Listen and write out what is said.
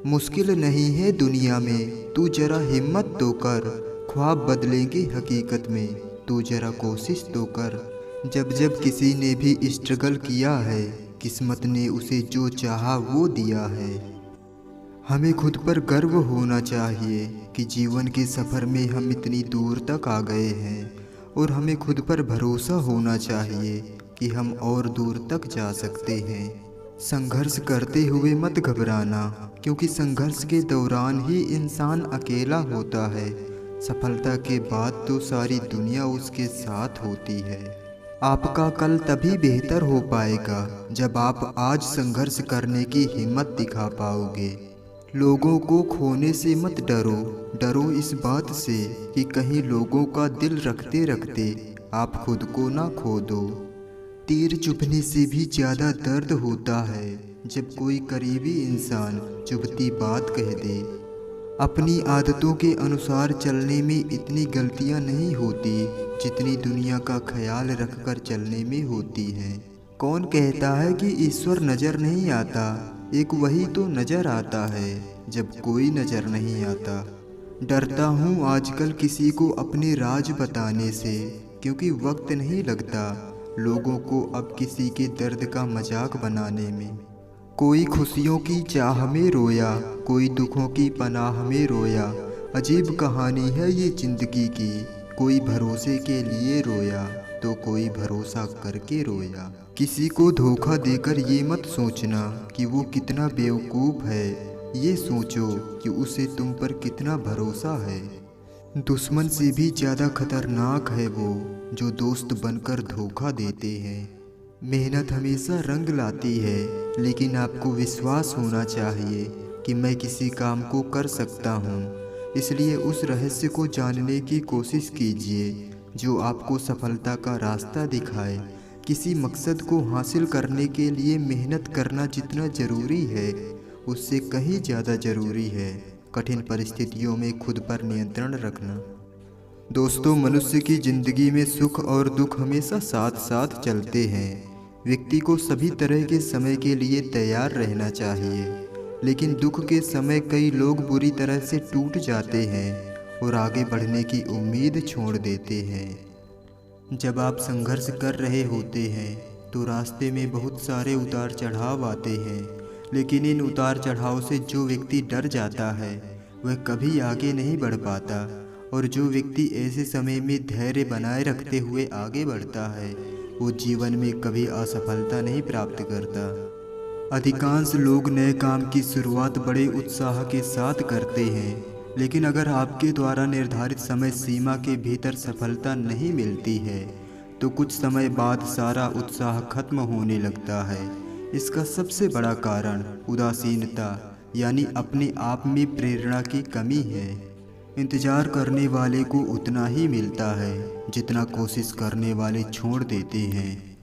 मुश्किल नहीं है दुनिया में, तू जरा हिम्मत तो कर। ख्वाब बदलेंगे हकीकत में, तू जरा कोशिश तो कर। जब जब किसी ने भी स्ट्रगल किया है, किस्मत ने उसे जो चाहा वो दिया है। हमें खुद पर गर्व होना चाहिए कि जीवन के सफ़र में हम इतनी दूर तक आ गए हैं, और हमें खुद पर भरोसा होना चाहिए कि हम और दूर तक जा सकते हैं। संघर्ष करते हुए मत घबराना, क्योंकि संघर्ष के दौरान ही इंसान अकेला होता है। सफलता के बाद तो सारी दुनिया उसके साथ होती है। आपका कल तभी बेहतर हो पाएगा जब आप आज संघर्ष करने की हिम्मत दिखा पाओगे। लोगों को खोने से मत डरो, डरो इस बात से कि कहीं लोगों का दिल रखते रखते आप खुद को ना खो दो। तीर चुभने से भी ज़्यादा दर्द होता है जब कोई करीबी इंसान चुभती बात कह दे। अपनी आदतों के अनुसार चलने में इतनी गलतियां नहीं होती जितनी दुनिया का ख्याल रखकर चलने में होती हैं। कौन कहता है कि ईश्वर नज़र नहीं आता? एक वही तो नज़र आता है जब कोई नज़र नहीं आता। डरता हूँ आजकल किसी को अपने राज बताने से, क्योंकि वक्त नहीं लगता लोगों को अब किसी के दर्द का मजाक बनाने में। कोई खुशियों की चाह में रोया, कोई दुखों की पनाह में रोया। अजीब कहानी है ये ज़िंदगी की, कोई भरोसे के लिए रोया तो कोई भरोसा करके रोया। किसी को धोखा देकर ये मत सोचना कि वो कितना बेवकूफ़ है, ये सोचो कि उसे तुम पर कितना भरोसा है। दुश्मन से भी ज़्यादा खतरनाक है वो जो दोस्त बनकर धोखा देते हैं। मेहनत हमेशा रंग लाती है, लेकिन आपको विश्वास होना चाहिए कि मैं किसी काम को कर सकता हूँ। इसलिए उस रहस्य को जानने की कोशिश कीजिए जो आपको सफलता का रास्ता दिखाए। किसी मकसद को हासिल करने के लिए मेहनत करना जितना ज़रूरी है, उससे कहीं ज़्यादा ज़रूरी है कठिन परिस्थितियों में खुद पर नियंत्रण रखना। दोस्तों, मनुष्य की ज़िंदगी में सुख और दुख हमेशा साथ साथ चलते हैं। व्यक्ति को सभी तरह के समय के लिए तैयार रहना चाहिए, लेकिन दुख के समय कई लोग बुरी तरह से टूट जाते हैं और आगे बढ़ने की उम्मीद छोड़ देते हैं। जब आप संघर्ष कर रहे होते हैं तो रास्ते में बहुत सारे उतार चढ़ाव आते हैं, लेकिन इन उतार चढ़ाव से जो व्यक्ति डर जाता है वह कभी आगे नहीं बढ़ पाता, और जो व्यक्ति ऐसे समय में धैर्य बनाए रखते हुए आगे बढ़ता है वो जीवन में कभी असफलता नहीं प्राप्त करता। अधिकांश लोग नए काम की शुरुआत बड़े उत्साह के साथ करते हैं, लेकिन अगर आपके द्वारा निर्धारित समय सीमा के भीतर सफलता नहीं मिलती है तो कुछ समय बाद सारा उत्साह खत्म होने लगता है। इसका सबसे बड़ा कारण उदासीनता यानी अपने आप में प्रेरणा की कमी है। इंतज़ार करने वाले को उतना ही मिलता है जितना कोशिश करने वाले छोड़ देते हैं।